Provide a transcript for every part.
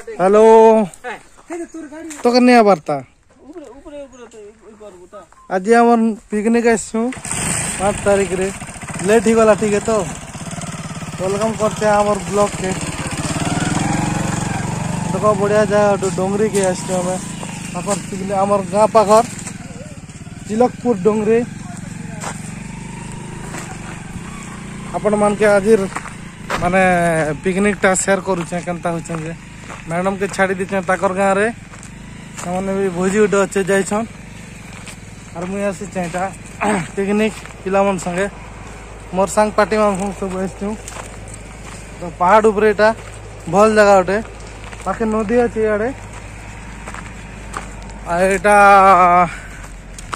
Hello तो करनी है बार्ता आज आम पिकनिक आसु 5 तारीख रे लेट ही गला ठीक है तो वेलकम करते हैं आम ब्लॉग के देखो बढ़िया जगह डोंगरी के आसमें आम गाँ पाखर चिलकपुर डोंगरी आपण मान के आज माने पिकनिक टा शेयर करुचे केनता होचे मैडम के छाड़ी दीचे ताकर गाँव रे से भी भोजी उठे अच्छे जाइछन और मुई आसी चाहता पिकनिक पिला मन संगे मोर सांग पार्टी मान सब आसू तो पहाड़ ऊपर एटा भल जगह उठे पाखे नदी अच्छे इे एटा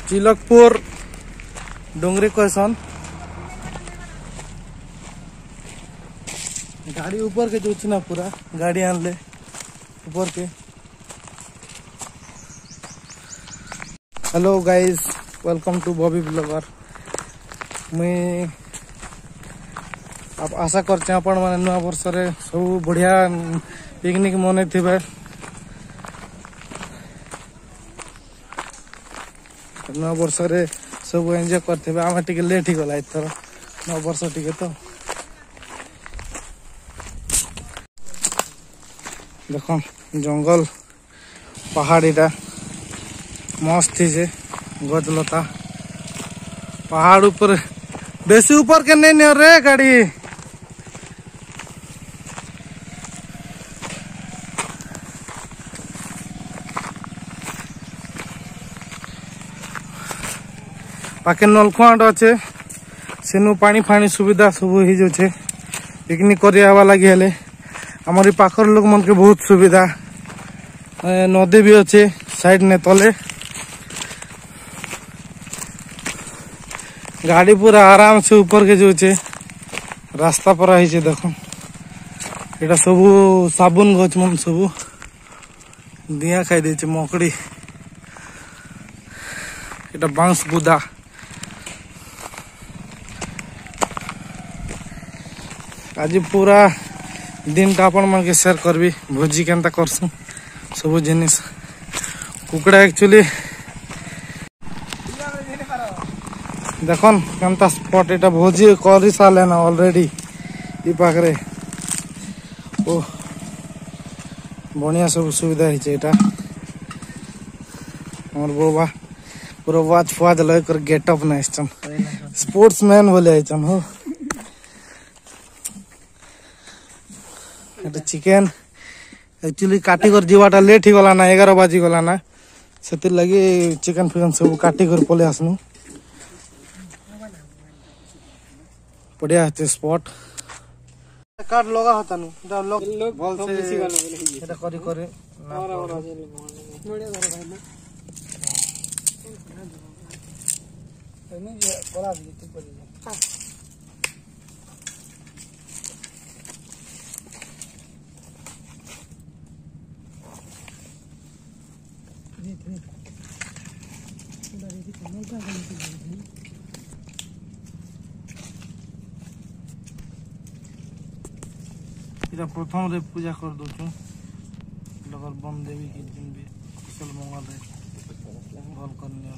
चिलकपुर डोंगरी कहसन गाड़ी ऊपर के जो ना पूरा गाड़ी आनले ऊपर के। Hello guys welcome to Bobby blogger मुई आप आशा करते आपण माने नया वर्ष रे सब बढ़िया पिकनिक मने थिबे नया वर्ष रे सब एंजॉय करथिबे आमे टिके लेट ही गला इथर नया वर्ष टिके तो देखो जंगल पहाड़ीटा मस्त है गजलता पहाड़ ऊपर बेसी ऊपर के नहीं रे गाड़ी पाके नलकुआट अच्छे सेनु पानी फानी सुविधा सब ही जो छे पिकनिक करिया लगी हेले हमारी पाखर लोग मन के बहुत सुविधा नदी भी अच्छे साइड ने तले गाड़ी पूरा आराम से ऊपर के जो छे रास्ता पर आई छे देखो एटा सब साबुन गछ मन सब दिया खाई दे छे मकड़ी एटा बांस बुदा आज पूरा दिन टा आपण मन के शेयर करबी भोजी केनता करसु सब जिनिस कुकड़ा एक्चुअली देखन केनता स्पॉट एटा भोजी करि साले ना ऑलरेडी ई पाखरे ओ बढ़िया सब सुविधा है एटा और बोबा पूरा वाच फाज लय कर गेटअप ना इस्टम स्पोर्ट्समैन बोले आइचन हो चिकेन एक्चुअली काटी कर जीवाटा लेट ही गला ना 11 बाजी गला ना से लगी चिकन फिकन सब काटी कर पले आसनु बढ़िया है स्पॉट कार्ड लगा होता नु एटा लोग बोल से एटा करी करे नहीं जे बड़ा दी तू पड़ी इधर प्रथम रे पूजा कर दो छु लगल बम देवी के दिन भी कुशल मंगल रे भल करनिया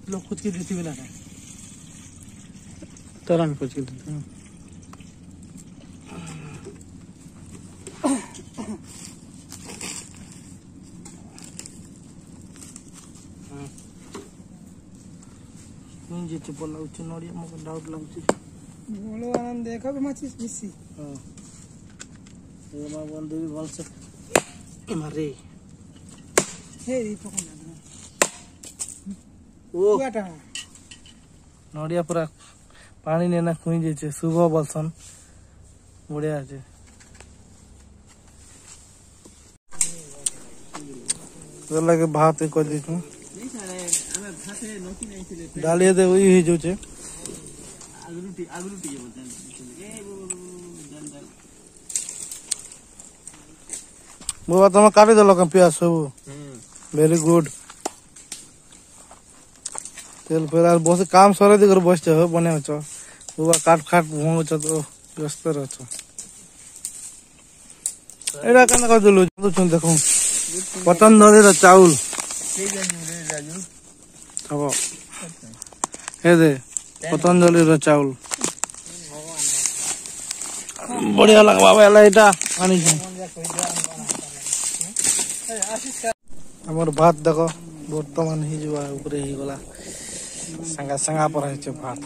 लोग कुछ की देती बेला तरंग कुछ की देती जे चप्पल लाउछ नडिया मको डाउट लाउछ बोलो आनंद देखा माचिस बिसी हां ये मा बंदे भी भल से ए मारे हे री पकन ओ काटा नडिया पूरा पानी नेना खुई जे छे सुबह बलसन बढ़िया छे तो लगे भात को दी छु डालिए दे वही है जो छे आगरुटी बोलते हैं बुआ तुम काटी देल पियाज सब वेरी गुड तेल फिर बस काम सर दी बस बने बुआ काट खाट भंगुच तो व्यस्त रह एटा केना कर देलु देखो पतंजलि चाउल हबो हे दे पतंजलि चाउल बढ़िया लगवा वाला एटा आनी हमर भात देखो वर्तमान ही जुआ ऊपर ही गला संगा संगा पर है भात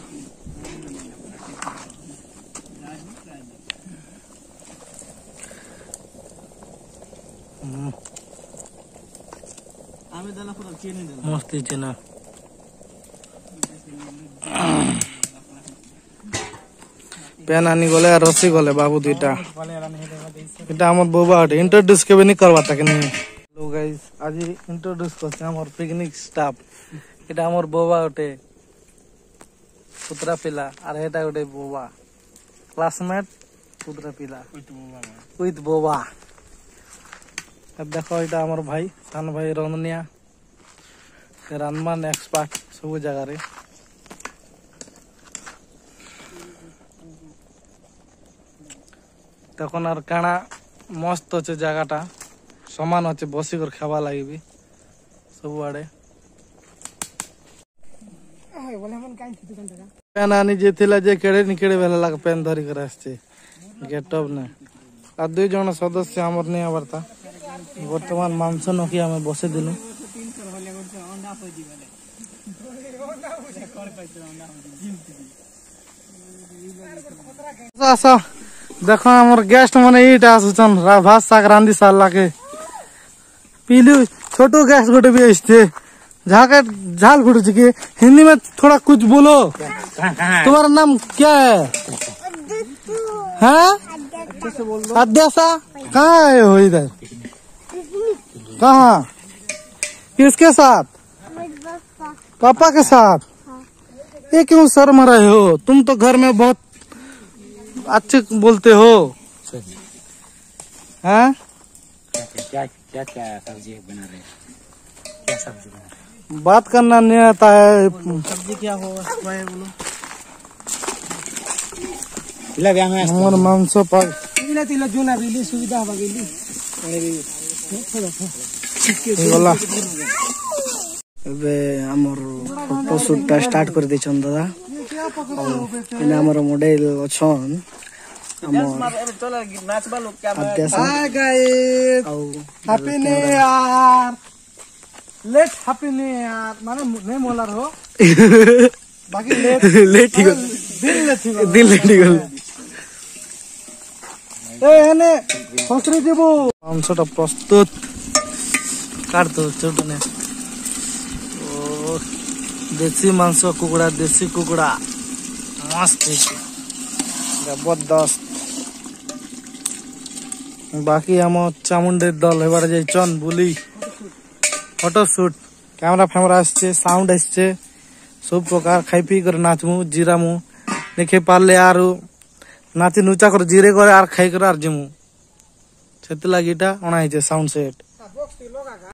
मस्त ना पेन आनी गले रसी गले बाबू दुईटा এটা আমার বাবা হটে ইন্ট্রোডিউস কেবে নি করবাটা কেন হ্যালো গাইস আজি ইন্ট্রোডিউস করছে আমার পিকনিক স্টাফ এটা আমার বাবা হটে পুত্রা পিলা আর এটা হটে বাবা ক্লাসমেট পুত্রা পিলা উইথ বাবা अब देखो এটা আমার ভাই সান ভাই রননিয়া রানমান এক্সপার্ট সব জায়গা রে তখন আর কানা মস্ত আছে জায়গাটা সমান আছে বসি করে খাওয়া লাগবে সবুআড়ে পেন আনি যেଥିଲା যে কেড়ে নিকেড়ে বেলা লাগ পেন ধরি করে আসছে গেটঅপ না আর দুই জন সদস্য আমার নিয়ে আবারতা বর্তমান মাংস নকি আমি বসে দিলু আসো देखो हमर गेस्ट माने इटा आसुचन भात साग रांदी साला के पीलू छोटो गेस्ट गोटे भी आछते झाके झाल फुटुच के हिंदी में थोड़ा कुछ बोलो तुम्हारा नाम क्या है हैं अध्यासा कहाँ है हो इधर कहाँ किसके साथ पापा के साथ ये क्यों शर्म रहे हो तुम तो घर में बहुत अच्छे बोलते हो हैं क्या क्या क्या सब्जी बना रहे क्या सब्जी बना रहे बात करना नहीं आता है सब्जी क्या होगा बोलो लगे हमें हमर मांस पाक तिला तिला जुना रिली सुविधा बगेली बोला ଏବେ ଆମର ଫଟୋ ସୁଟ୍ ଟା ଷ୍ଟାର୍ଟ କରି ଦେଇଛନ୍ ଦାଦା ଏନେ ଆମର ମଡେଲ ଅଛନ୍ ଆମର hi guys happy new year late happy new year माने नहीं मोलार हो बाकी लेट लेट ठीक दिल लेट ठीक ए एने फसरी देबो मांसटा प्रस्तुत काट दो छोटने देसी मांस कुकुड़ा देसी कुकुड़ा मस्त है जबरदस्त बाकी हम चामुंडे दल हेबार जाइछन बुली फोटो शूट कैमरा फैमरा आसছে साउंड आसছে सब प्रकार खाई पी कर नाचमु जिरामु देखे पारले आर नाची नुचा कर जिरे करे आर खाई कर आर जिमु सेति लागिटा अणा है साउंड सेट